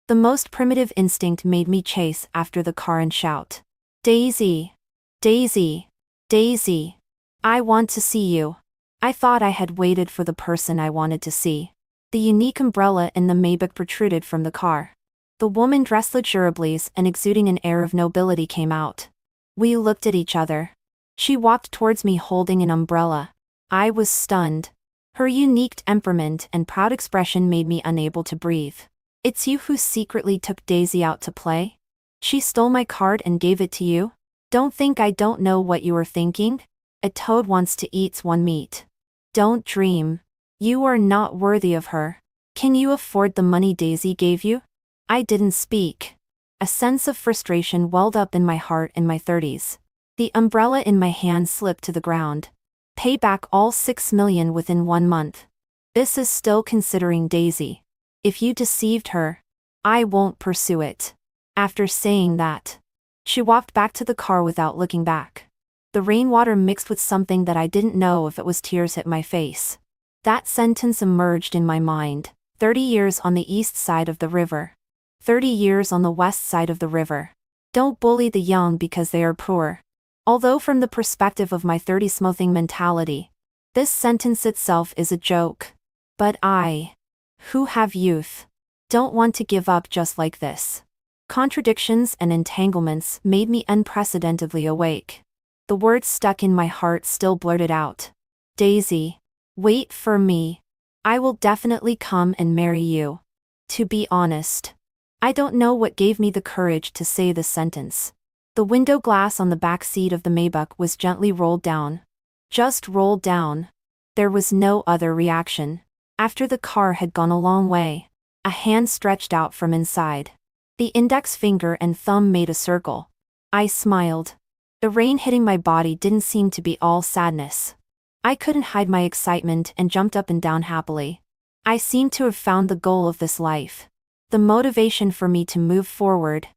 The most primitive instinct made me chase after the car and shout, "Daisy! Daisy! Daisy! I want to see you." I thought I had waited for the person I wanted to see. The unique umbrella in the Maybach protruded from the car. The woman dressed luxuriously and exuding an air of nobility came out. We looked at each other. She walked towards me holding an umbrella. I was stunned. Her unique temperament and proud expression made me unable to breathe. "It's you who secretly took Daisy out to play? She stole my card and gave it to you? Don't think I don't know what you are thinking? A toad wants to eat one's meat. Don't dream. You are not worthy of her. Can you afford the money Daisy gave you?" I didn't speak. A sense of frustration welled up in my heart in my 30s. The umbrella in my hand slipped to the ground. Pay back all 6 million within 1 month. This is still considering Daisy. If you deceived her, I won't pursue it. After saying that, she walked back to the car without looking back. The rainwater mixed with something that I didn't know if it was tears hit my face. That sentence emerged in my mind. 30 years on the east side of the river. 30 years on the west side of the river. Don't bully the young because they are poor. Although from the perspective of my 30-something mentality, this sentence itself is a joke. But I, who have youth, don't want to give up just like this. Contradictions and entanglements made me unprecedentedly awake. The words stuck in my heart still blurted out. "Daisy, wait for me. I will definitely come and marry you." To be honest, I don't know what gave me the courage to say this sentence. The window glass on the back seat of the Maybach was gently rolled down. Just rolled down. There was no other reaction. After the car had gone a long way, a hand stretched out from inside. The index finger and thumb made a circle. I smiled. The rain hitting my body didn't seem to be all sadness. I couldn't hide my excitement and jumped up and down happily. I seemed to have found the goal of this life. The motivation for me to move forward.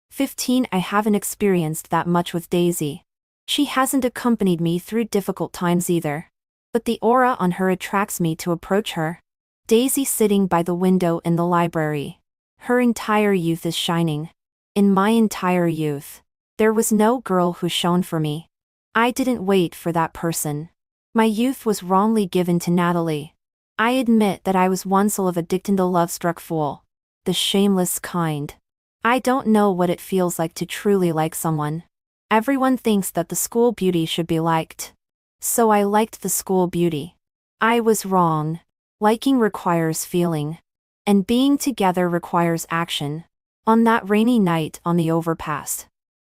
15 I haven't experienced that much with Daisy. She hasn't accompanied me through difficult times either. But the aura on her attracts me to approach her. Daisy sitting by the window in the library. Her entire youth is shining. In my entire youth, there was no girl who shone for me. I didn't wait for that person. My youth was wrongly given to Natalie. I admit that I was one soul of addicted to love-struck fool. The shameless kind. I don't know what it feels like to truly like someone. Everyone thinks that the school beauty should be liked. So I liked the school beauty. I was wrong. Liking requires feeling. And being together requires action. On that rainy night on the overpass.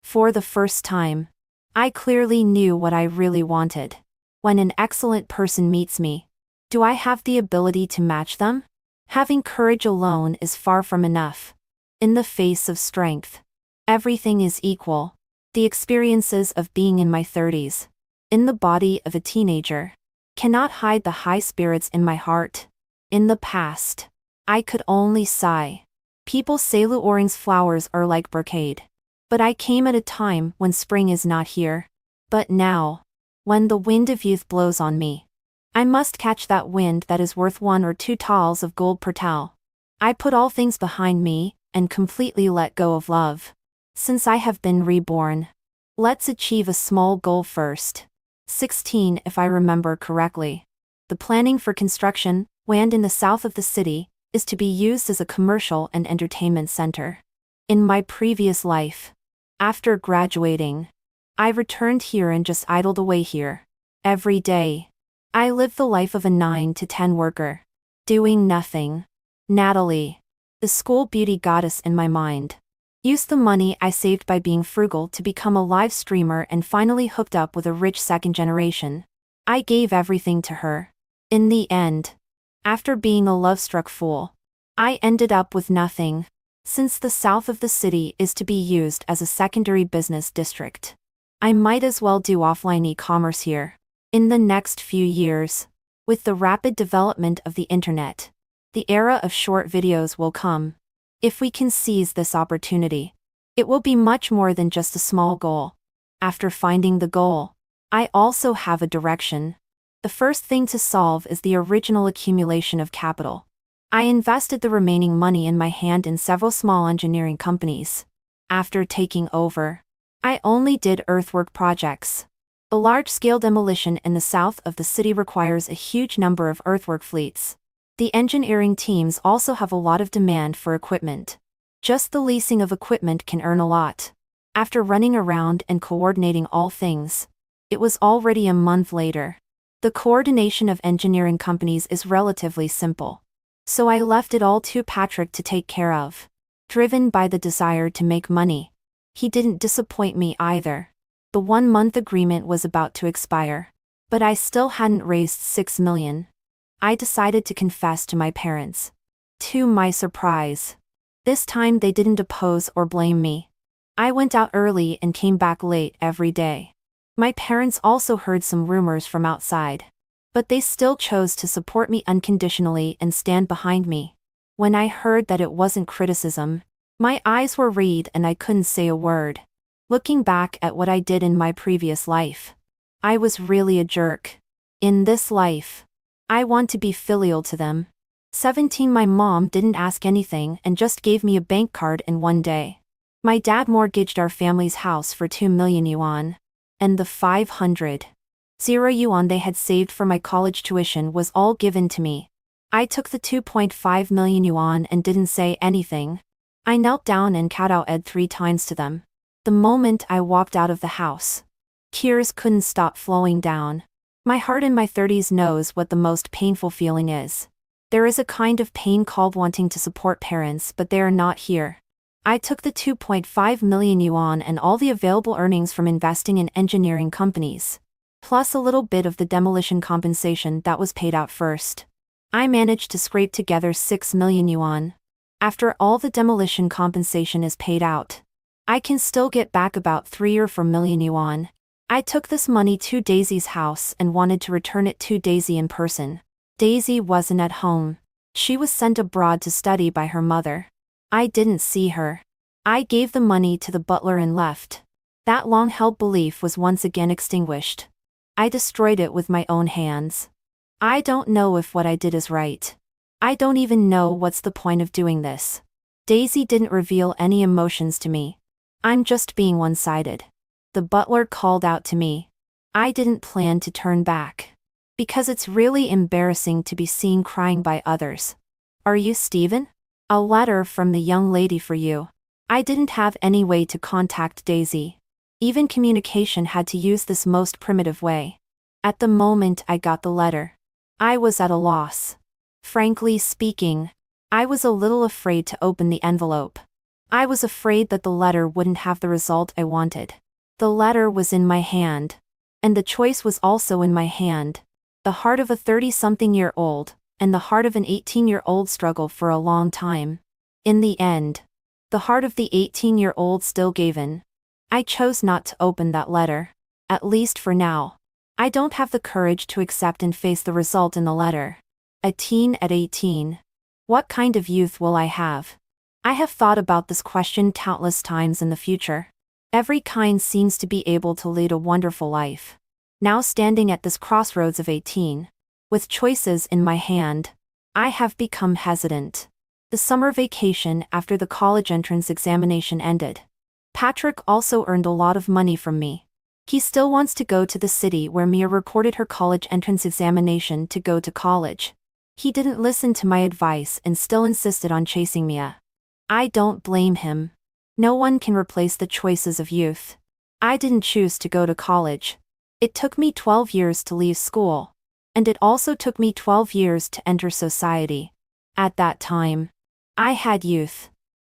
For the first time, I clearly knew what I really wanted. When an excellent person meets me, do I have the ability to match them? Having courage alone is far from enough. In the face of strength, everything is equal. The experiences of being in my 30s, in the body of a teenager, cannot hide the high spirits in my heart. In the past, I could only sigh. People say Luoring's flowers are like brocade. But I came at a time when spring is not here. But now, when the wind of youth blows on me, I must catch that wind that is worth 1 or 2 tals of gold per tal. I put all things behind me, and completely let go of love. Since I have been reborn. Let's achieve a small goal first. 16 if I remember correctly. The planning for construction, land in the south of the city, is to be used as a commercial and entertainment center. In my previous life, after graduating, I returned here and just idled away here. Every day, I lived the life of a 9 to 10 worker. Doing nothing. Natalie, the school beauty goddess in my mind, used the money I saved by being frugal to become a live streamer and finally hooked up with a rich second generation. I gave everything to her. In the end, after being a love-struck fool, I ended up with nothing. Since the south of the city is to be used as a secondary business district, I might as well do offline e-commerce here. In the next few years, with the rapid development of the internet, the era of short videos will come. If we can seize this opportunity, it will be much more than just a small goal. After finding the goal, I also have a direction. The first thing to solve is the original accumulation of capital. I invested the remaining money in my hand in several small engineering companies. After taking over, I only did earthwork projects. A large-scale demolition in the south of the city requires a huge number of earthwork fleets. The engineering teams also have a lot of demand for equipment. Just the leasing of equipment can earn a lot. After running around and coordinating all things, it was already a month later. The coordination of engineering companies is relatively simple. So I left it all to Patrick to take care of. Driven by the desire to make money, he didn't disappoint me either. The 1-month agreement was about to expire, but I still hadn't raised 6 million. I decided to confess to my parents. To my surprise, this time they didn't oppose or blame me. I went out early and came back late every day. My parents also heard some rumors from outside, but they still chose to support me unconditionally and stand behind me. When I heard that it wasn't criticism, my eyes were red and I couldn't say a word. Looking back at what I did in my previous life, I was really a jerk. In this life, I want to be filial to them. 17 My mom didn't ask anything and just gave me a bank card in one day. My dad mortgaged our family's house for 2 million yuan. And the 500,000 yuan they had saved for my college tuition was all given to me. I took the 2.5 million yuan and didn't say anything. I knelt down and kowtowed 3 times to them. The moment I walked out of the house, tears couldn't stop flowing down. My heart in my 30s knows what the most painful feeling is. There is a kind of pain called wanting to support parents, but they are not here. I took the 2.5 million yuan and all the available earnings from investing in engineering companies, plus a little bit of the demolition compensation that was paid out first. I managed to scrape together 6 million yuan. After all the demolition compensation is paid out, I can still get back about 3 or 4 million yuan. I took this money to Daisy's house and wanted to return it to Daisy in person. Daisy wasn't at home. She was sent abroad to study by her mother. I didn't see her. I gave the money to the butler and left. That long-held belief was once again extinguished. I destroyed it with my own hands. I don't know if what I did is right. I don't even know what's the point of doing this. Daisy didn't reveal any emotions to me. I'm just being one-sided. The butler called out to me. I didn't plan to turn back. Because it's really embarrassing to be seen crying by others. Are you Stephen? A letter from the young lady for you. I didn't have any way to contact Daisy. Even communication had to use this most primitive way. At the moment I got the letter, I was at a loss. Frankly speaking, I was a little afraid to open the envelope. I was afraid that the letter wouldn't have the result I wanted. The letter was in my hand. And the choice was also in my hand. The heart of a 30-something-year-old, and the heart of an 18-year-old struggled for a long time. In the end, the heart of the 18-year-old still gave in. I chose not to open that letter. At least for now. I don't have the courage to accept and face the result in the letter. A teen at 18. What kind of youth will I have? I have thought about this question countless times in the future. Every kind seems to be able to lead a wonderful life. Now standing at this crossroads of 18, with choices in my hand, I have become hesitant. The summer vacation after the college entrance examination ended. Patrick also earned a lot of money from me. He still wants to go to the city where Mia reported her college entrance examination to go to college. He didn't listen to my advice and still insisted on chasing Mia. I don't blame him. No one can replace the choices of youth. I didn't choose to go to college. It took me 12 years to leave school. And it also took me 12 years to enter society. At that time, I had youth.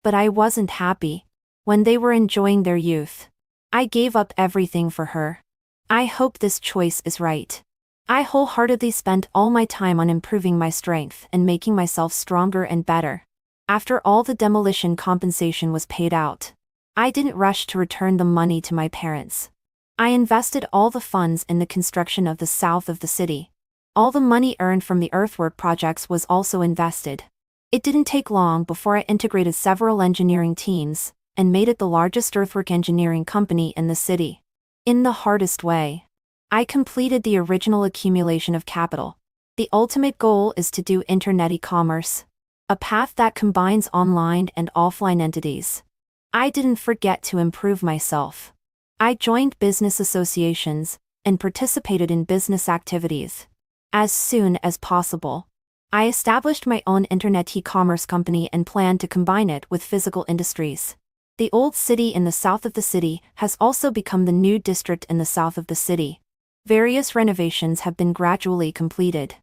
But I wasn't happy. When they were enjoying their youth, I gave up everything for her. I hope this choice is right. I wholeheartedly spent all my time on improving my strength and making myself stronger and better. After all the demolition compensation was paid out, I didn't rush to return the money to my parents. I invested all the funds in the construction of the south of the city. All the money earned from the earthwork projects was also invested. It didn't take long before I integrated several engineering teams and made it the largest earthwork engineering company in the city. In the hardest way. I completed the original accumulation of capital. The ultimate goal is to do internet e-commerce. A path that combines online and offline entities. I didn't forget to improve myself. I joined business associations and participated in business activities. As soon as possible, I established my own internet e-commerce company and planned to combine it with physical industries. The old city in the south of the city has also become the new district in the south of the city. Various renovations have been gradually completed.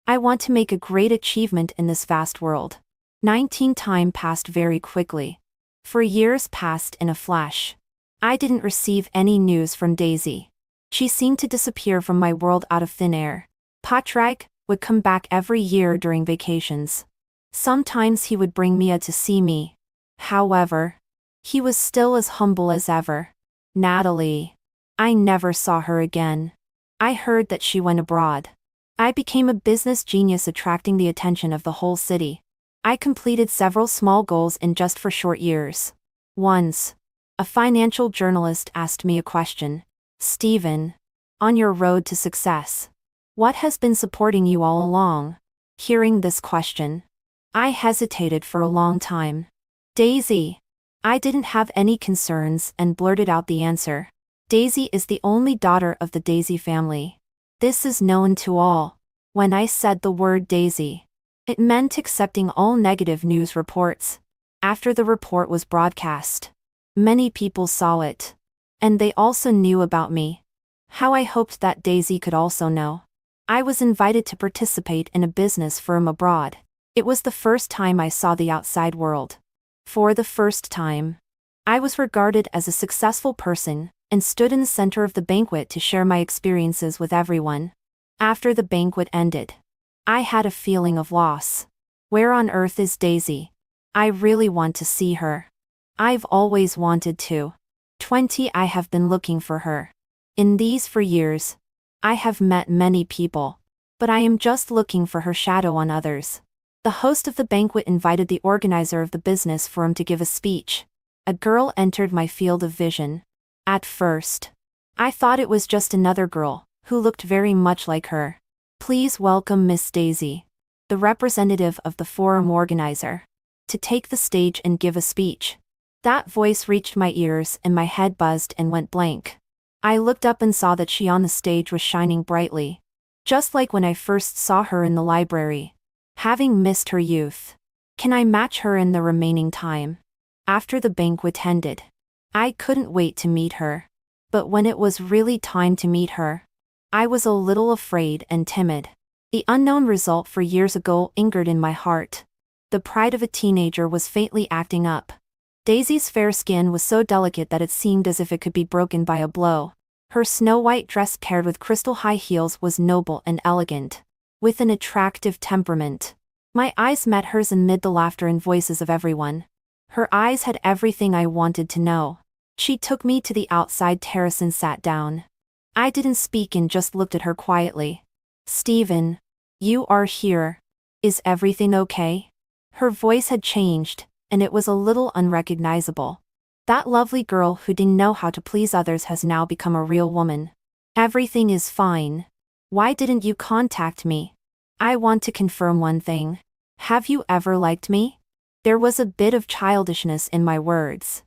I want to make a great achievement in this vast world. 19 time passed very quickly. For years passed in a flash. I didn't receive any news from Daisy. She seemed to disappear from my world out of thin air. Patrick would come back every year during vacations. Sometimes he would bring Mia to see me. However, he was still as humble as ever. Natalie. I never saw her again. I heard that she went abroad. I became a business genius attracting the attention of the whole city. I completed several small goals in just for short years. Once, a financial journalist asked me a question. Stephen, on your road to success, what has been supporting you all along? Hearing this question, I hesitated for a long time. Daisy. I didn't have any concerns and blurted out the answer. Daisy is the only daughter of the Daisy family. This is known to all. When I said the word Daisy, it meant accepting all negative news reports. After the report was broadcast, many people saw it. And they also knew about me. How I hoped that Daisy could also know. I was invited to participate in a business firm abroad. It was the first time I saw the outside world. For the first time, I was regarded as a successful person and stood in the center of the banquet to share my experiences with everyone. After the banquet ended, I had a feeling of loss. Where on earth is Daisy? I really want to see her. I've always wanted to. 20 I have been looking for her. In these 4 years, I have met many people. But I am just looking for her shadow on others. The host of the banquet invited the organizer of the business firm to give a speech. A girl entered my field of vision. At first, I thought it was just another girl, who looked very much like her. Please welcome Miss Daisy, the representative of the forum organizer, to take the stage and give a speech. That voice reached my ears and my head buzzed and went blank. I looked up and saw that she on the stage was shining brightly. Just like when I first saw her in the library. Having missed her youth. Can I match her in the remaining time? After the banquet ended, I couldn't wait to meet her. But when it was really time to meet her, I was a little afraid and timid. The unknown result for years ago lingered in my heart. The pride of a teenager was faintly acting up. Daisy's fair skin was so delicate that it seemed as if it could be broken by a blow. Her snow-white dress paired with crystal high heels was noble and elegant, with an attractive temperament. My eyes met hers amid the laughter and voices of everyone. Her eyes had everything I wanted to know. She took me to the outside terrace and sat down. I didn't speak and just looked at her quietly. "Stephen, you are here. Is everything okay?" Her voice had changed, and it was a little unrecognizable. That lovely girl who didn't know how to please others has now become a real woman. "Everything is fine. Why didn't you contact me? I want to confirm one thing. Have you ever liked me?" There was a bit of childishness in my words,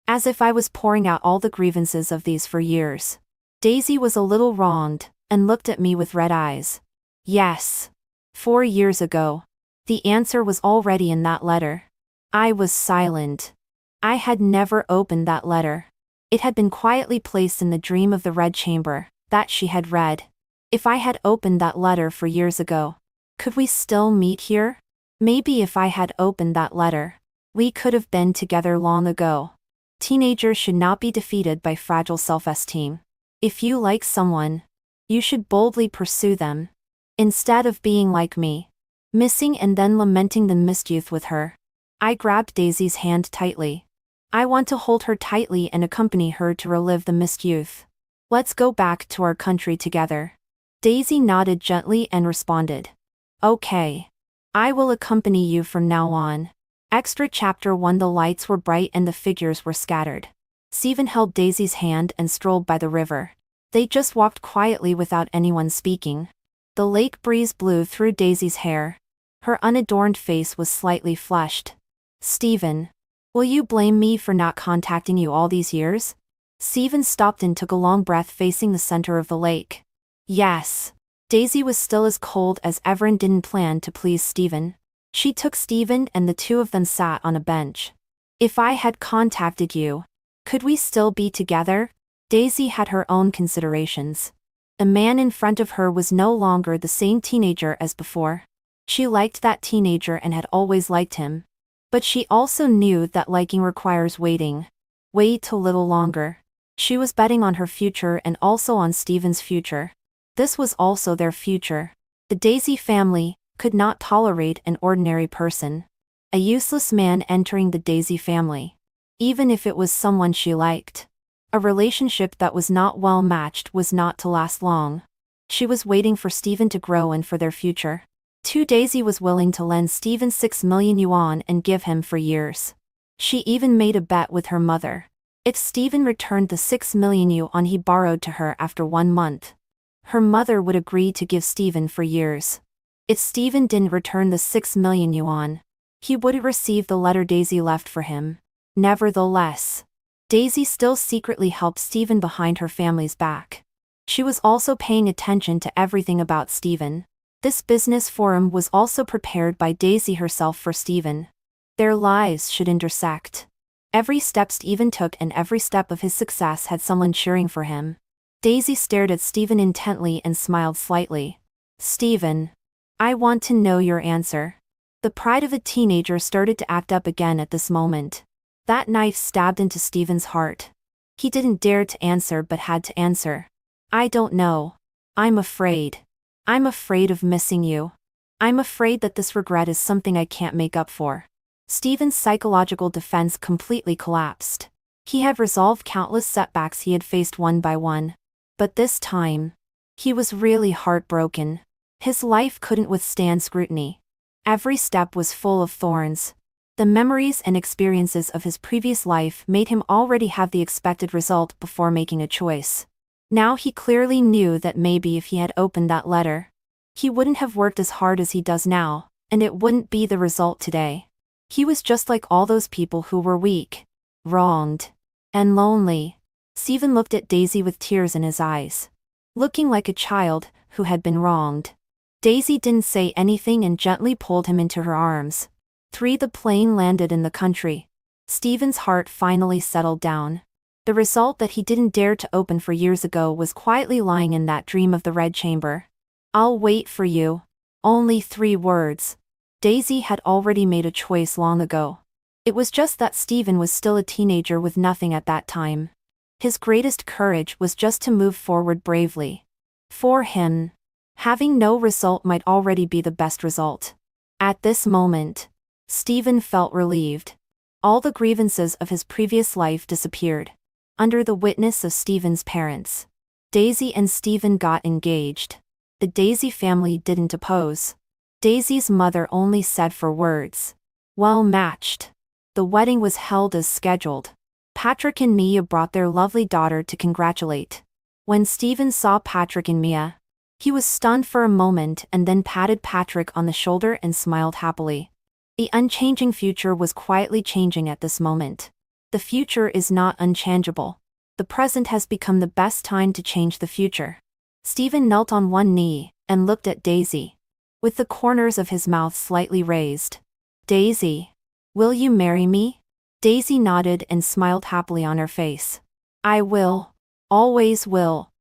as if I was pouring out all the grievances of these for years. Daisy was a little wronged, and looked at me with red eyes. "Yes. 4 years ago." The answer was already in that letter. I was silent. I had never opened that letter. It had been quietly placed in the dream of the red chamber, that she had read. If I had opened that letter 4 years ago, could we still meet here? Maybe if I had opened that letter, we could have been together long ago. Teenagers should not be defeated by fragile self-esteem. If you like someone, you should boldly pursue them, instead of being like me, missing and then lamenting the missed youth with her. I grabbed Daisy's hand tightly. I want to hold her tightly and accompany her to relive the missed youth. "Let's go back to our country together." Daisy nodded gently and responded, "Okay. I will accompany you from now on." Extra Chapter 1. The lights were bright and the figures were scattered. Stephen held Daisy's hand and strolled by the river. They just walked quietly without anyone speaking. The lake breeze blew through Daisy's hair. Her unadorned face was slightly flushed. "Stephen, will you blame me for not contacting you all these years?" Stephen stopped and took a long breath facing the center of the lake. "Yes." Daisy was still as cold as ever and didn't plan to please Stephen. She took Stephen and the two of them sat on a bench. "If I had contacted you, could we still be together?" Daisy had her own considerations. The man in front of her was no longer the same teenager as before. She liked that teenager and had always liked him. But she also knew that liking requires waiting. Wait a little longer. She was betting on her future and also on Stephen's future. This was also their future. The Daisy family could not tolerate an ordinary person, a useless man entering the Daisy family, even if it was someone she liked. A relationship that was not well matched was not to last long. She was waiting for Stephen to grow and for their future. Daisy was willing to lend Stephen 6 million yuan and give him for years. She even made a bet with her mother. If Stephen returned the 6 million yuan he borrowed to her after 1 month, her mother would agree to give Stephen for years. If Stephen didn't return the 6 million yuan, he wouldn't receive the letter Daisy left for him. Nevertheless, Daisy still secretly helped Stephen behind her family's back. She was also paying attention to everything about Stephen. This business forum was also prepared by Daisy herself for Stephen. Their lives should intersect. Every step Stephen took and every step of his success had someone cheering for him. Daisy stared at Stephen intently and smiled slightly. "Stephen, I want to know your answer." The pride of a teenager started to act up again at this moment. That knife stabbed into Stephen's heart. He didn't dare to answer but had to answer. "I don't know. I'm afraid. I'm afraid of missing you. I'm afraid that this regret is something I can't make up for." Stephen's psychological defense completely collapsed. He had resolved countless setbacks he had faced one by one. But this time, he was really heartbroken. His life couldn't withstand scrutiny. Every step was full of thorns. The memories and experiences of his previous life made him already have the expected result before making a choice. Now he clearly knew that maybe if he had opened that letter, he wouldn't have worked as hard as he does now, and it wouldn't be the result today. He was just like all those people who were weak, wronged, and lonely. Stephen looked at Daisy with tears in his eyes, looking like a child who had been wronged. Daisy didn't say anything and gently pulled him into her arms. The plane landed in the country. Stephen's heart finally settled down. The result that he didn't dare to open for years ago was quietly lying in that dream of the red chamber. "I'll wait for you." Only 3 words. Daisy had already made a choice long ago. It was just that Stephen was still a teenager with nothing at that time. His greatest courage was just to move forward bravely. For him, having no result might already be the best result. At this moment, Stephen felt relieved. All the grievances of his previous life disappeared. Under the witness of Stephen's parents, Daisy and Stephen got engaged. The Daisy family didn't oppose. Daisy's mother only said 4 words. "Well matched." The wedding was held as scheduled. Patrick and Mia brought their lovely daughter to congratulate. When Stephen saw Patrick and Mia, he was stunned for a moment and then patted Patrick on the shoulder and smiled happily. The unchanging future was quietly changing at this moment. The future is not unchangeable. The present has become the best time to change the future. Stephen knelt on one knee and looked at Daisy, with the corners of his mouth slightly raised. "Daisy, will you marry me?" Daisy nodded and smiled happily on her face. "I will. Always will."